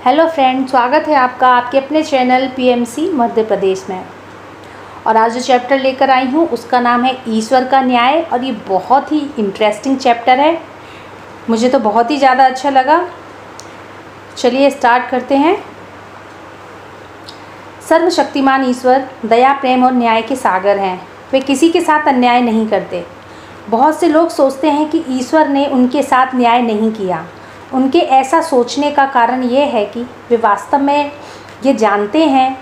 Hello friend, स्वागत है आपका आपके अपने चैनल पीएमसी मध्य प्रदेश में। और आज जो चैप्टर लेकर आई हूँ उसका नाम है ईश्वर का न्याय। और ये बहुत ही इंटरेस्टिंग चैप्टर है, मुझे तो बहुत ही ज़्यादा अच्छा लगा। चलिए स्टार्ट करते हैं। सर्वशक्तिमान ईश्वर दया, प्रेम और न्याय के सागर हैं। वे किसी के साथ अन्याय नहीं करते। बहुत से लोग सोचते हैं कि ईश्वर ने उनके साथ न्याय नहीं किया। उनके ऐसा सोचने का कारण ये है कि वे वास्तव में ये जानते हैं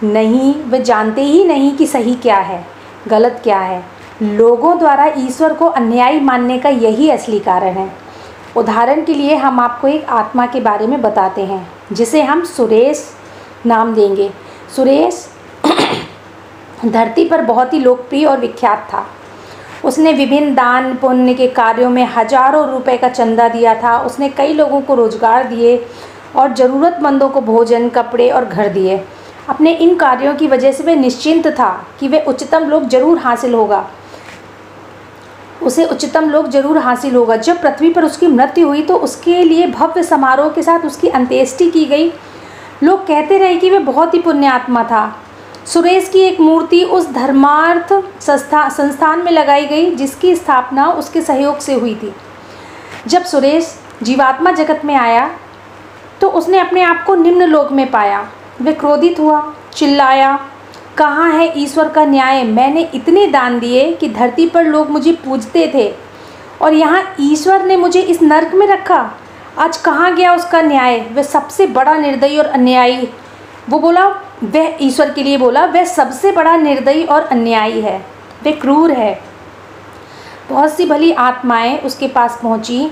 नहीं, वे जानते ही नहीं कि सही क्या है, गलत क्या है। लोगों द्वारा ईश्वर को अन्यायी मानने का यही असली कारण है। उदाहरण के लिए हम आपको एक आत्मा के बारे में बताते हैं जिसे हम सुरेश नाम देंगे। सुरेश धरती पर बहुत ही लोकप्रिय और विख्यात था। उसने विभिन्न दान पुण्य के कार्यों में हजारों रुपए का चंदा दिया था। उसने कई लोगों को रोजगार दिए और ज़रूरतमंदों को भोजन, कपड़े और घर दिए। अपने इन कार्यों की वजह से वह निश्चिंत था कि वह उच्चतम लोक जरूर हासिल होगा, उसे उच्चतम लोक जरूर हासिल होगा। जब पृथ्वी पर उसकी मृत्यु हुई तो उसके लिए भव्य समारोह के साथ उसकी अंत्येष्टि की गई। लोग कहते रहे कि वह बहुत ही पुण्यात्मा था। सुरेश की एक मूर्ति उस धर्मार्थ संस्थान में लगाई गई जिसकी स्थापना उसके सहयोग से हुई थी। जब सुरेश जीवात्मा जगत में आया तो उसने अपने आप को निम्न लोक में पाया। वह क्रोधित हुआ, चिल्लाया, कहाँ है ईश्वर का न्याय? मैंने इतने दान दिए कि धरती पर लोग मुझे पूजते थे और यहाँ ईश्वर ने मुझे इस नरक में रखा। आज कहाँ गया उसका न्याय? वह सबसे बड़ा निर्दयी और अन्यायी, वो बोला, वह ईश्वर के लिए बोला, वह सबसे बड़ा निर्दयी और अन्यायी है, वह क्रूर है। बहुत सी भली आत्माएं उसके पास पहुंची।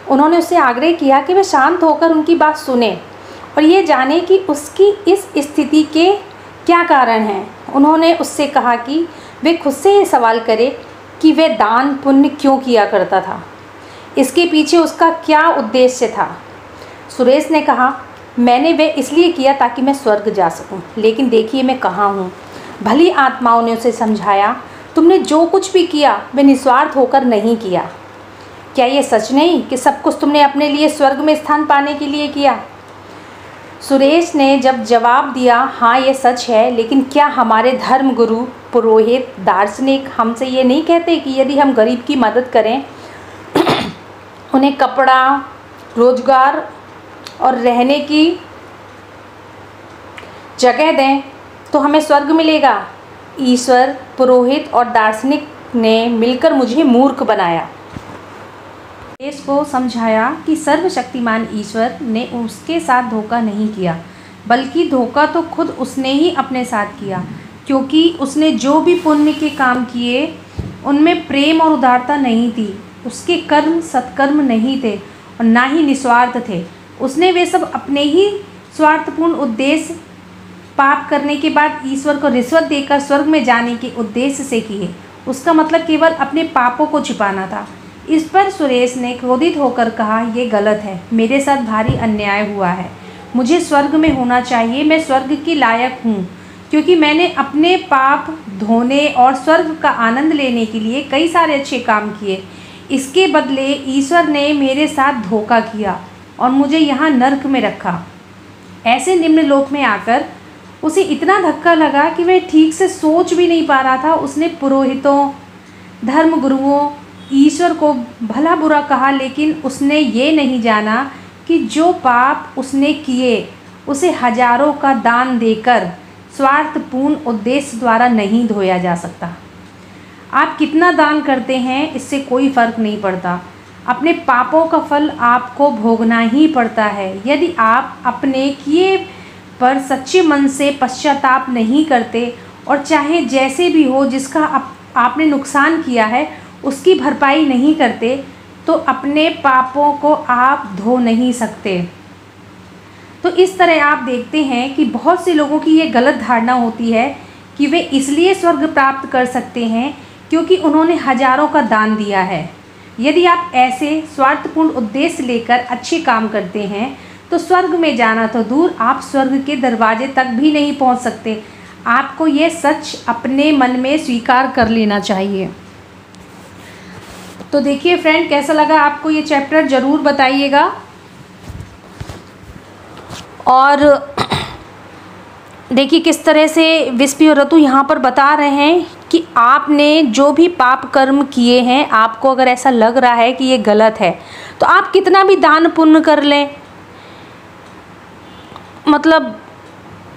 उन्होंने उससे आग्रह किया कि वह शांत होकर उनकी बात सुने और ये जाने कि उसकी इस स्थिति के क्या कारण हैं। उन्होंने उससे कहा कि वे खुद से ये सवाल करे कि वह दान पुण्य क्यों किया करता था, इसके पीछे उसका क्या उद्देश्य था। सुरेश ने कहा, मैंने वे इसलिए किया ताकि मैं स्वर्ग जा सकूं, लेकिन देखिए मैं कहाँ हूँ। भली आत्माओं ने उसे समझाया, तुमने जो कुछ भी किया वे निस्वार्थ होकर नहीं किया। क्या ये सच नहीं कि सब कुछ तुमने अपने लिए स्वर्ग में स्थान पाने के लिए किया? सुरेश ने जब जवाब दिया, हाँ ये सच है, लेकिन क्या हमारे धर्म गुरु, पुरोहित, दार्शनिक हमसे ये नहीं कहते कि यदि हम गरीब की मदद करें, उन्हें कपड़ा, रोजगार और रहने की जगह दें तो हमें स्वर्ग मिलेगा? ईश्वर, पुरोहित और दार्शनिक ने मिलकर मुझे मूर्ख बनाया। देश को समझाया कि सर्वशक्तिमान ईश्वर ने उसके साथ धोखा नहीं किया, बल्कि धोखा तो खुद उसने ही अपने साथ किया, क्योंकि उसने जो भी पुण्य के काम किए उनमें प्रेम और उदारता नहीं थी। उसके कर्म सत्कर्म नहीं थे और ना ही निस्वार्थ थे। उसने वे सब अपने ही स्वार्थपूर्ण उद्देश्य, पाप करने के बाद ईश्वर को रिश्वत देकर स्वर्ग में जाने के उद्देश्य से किए। उसका मतलब केवल अपने पापों को छिपाना था। इस पर सुरेश ने क्रोधित होकर कहा, यह गलत है, मेरे साथ भारी अन्याय हुआ है। मुझे स्वर्ग में होना चाहिए। मैं स्वर्ग की लायक हूँ क्योंकि मैंने अपने पाप धोने और स्वर्ग का आनंद लेने के लिए कई सारे अच्छे काम किए। इसके बदले ईश्वर ने मेरे साथ धोखा किया और मुझे यहाँ नरक में रखा। ऐसे निम्न लोक में आकर उसे इतना धक्का लगा कि वह ठीक से सोच भी नहीं पा रहा था। उसने पुरोहितों, धर्म गुरुओं, ईश्वर को भला बुरा कहा, लेकिन उसने ये नहीं जाना कि जो पाप उसने किए उसे हजारों का दान देकर स्वार्थपूर्ण उद्देश्य द्वारा नहीं धोया जा सकता। आप कितना दान करते हैं इससे कोई फर्क नहीं पड़ता। अपने पापों का फल आपको भोगना ही पड़ता है। यदि आप अपने किए पर सच्चे मन से पश्चाताप नहीं करते और चाहे जैसे भी हो जिसका आपने नुकसान किया है उसकी भरपाई नहीं करते, तो अपने पापों को आप धो नहीं सकते। तो इस तरह आप देखते हैं कि बहुत से लोगों की ये गलत धारणा होती है कि वे इसलिए स्वर्ग प्राप्त कर सकते हैं क्योंकि उन्होंने हजारों का दान दिया है। यदि आप ऐसे स्वार्थपूर्ण उद्देश्य लेकर अच्छे काम करते हैं तो स्वर्ग में जाना तो दूर, आप स्वर्ग के दरवाजे तक भी नहीं पहुंच सकते। आपको ये सच अपने मन में स्वीकार कर लेना चाहिए। तो देखिए फ्रेंड, कैसा लगा आपको ये चैप्टर ज़रूर बताइएगा। और देखिए किस तरह से विस्पी और ऋतु यहाँ पर बता रहे हैं कि आपने जो भी पाप कर्म किए हैं, आपको अगर ऐसा लग रहा है कि ये गलत है, तो आप कितना भी दान पुण्य कर लें, मतलब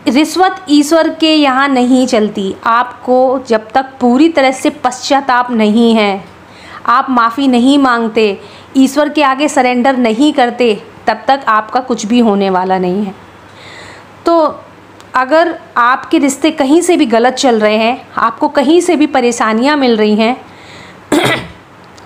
रिश्वत ईश्वर के यहाँ नहीं चलती। आपको जब तक पूरी तरह से पश्चाताप नहीं है, आप माफ़ी नहीं मांगते, ईश्वर के आगे सरेंडर नहीं करते, तब तक आपका कुछ भी होने वाला नहीं है। तो अगर आपके रिश्ते कहीं से भी गलत चल रहे हैं, आपको कहीं से भी परेशानियां मिल रही हैं,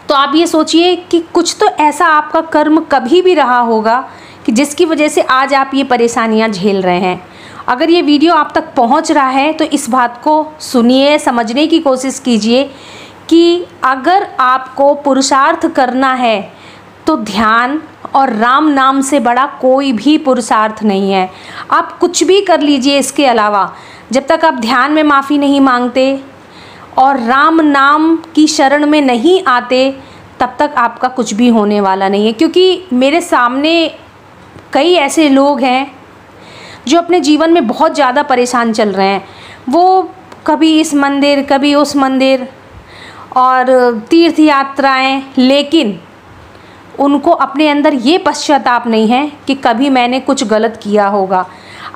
तो आप ये सोचिए कि कुछ तो ऐसा आपका कर्म कभी भी रहा होगा कि जिसकी वजह से आज आप ये परेशानियां झेल रहे हैं। अगर ये वीडियो आप तक पहुंच रहा है तो इस बात को सुनिए, समझने की कोशिश कीजिए कि अगर आपको पुरुषार्थ करना है तो ध्यान और राम नाम से बड़ा कोई भी पुरुषार्थ नहीं है। आप कुछ भी कर लीजिए इसके अलावा, जब तक आप ध्यान में माफ़ी नहीं मांगते और राम नाम की शरण में नहीं आते, तब तक आपका कुछ भी होने वाला नहीं है। क्योंकि मेरे सामने कई ऐसे लोग हैं जो अपने जीवन में बहुत ज़्यादा परेशान चल रहे हैं। वो कभी इस मंदिर, कभी उस मंदिर और तीर्थ यात्राएं, लेकिन उनको अपने अंदर ये पश्चाताप नहीं है कि कभी मैंने कुछ गलत किया होगा।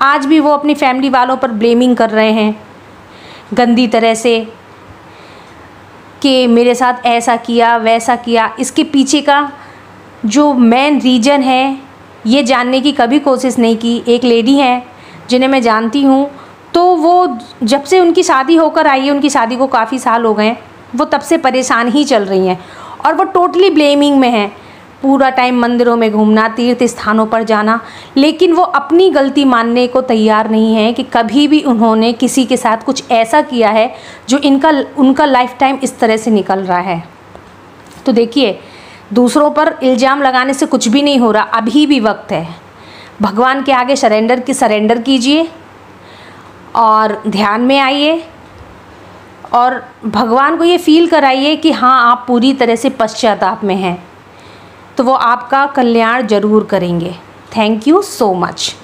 आज भी वो अपनी फैमिली वालों पर ब्लेमिंग कर रहे हैं गंदी तरह से कि मेरे साथ ऐसा किया, वैसा किया। इसके पीछे का जो मेन रीज़न है ये जानने की कभी कोशिश नहीं की। एक लेडी हैं जिन्हें मैं जानती हूँ, तो वो जब से उनकी शादी होकर आई है, उनकी शादी को काफ़ी साल हो गए हैं, वो तब से परेशान ही चल रही हैं और वो टोटली ब्लेमिंग में हैं। पूरा टाइम मंदिरों में घूमना, तीर्थ स्थानों पर जाना, लेकिन वो अपनी गलती मानने को तैयार नहीं है कि कभी भी उन्होंने किसी के साथ कुछ ऐसा किया है जो उनका लाइफ टाइम इस तरह से निकल रहा है। तो देखिए, दूसरों पर इल्ज़ाम लगाने से कुछ भी नहीं हो रहा। अभी भी वक्त है, भगवान के आगे सरेंडर कीजिए और ध्यान में आइए और भगवान को ये फील कराइए कि हाँ, आप पूरी तरह से पश्चाताप में हैं, तो वो आपका कल्याण ज़रूर करेंगे। Thank you so much.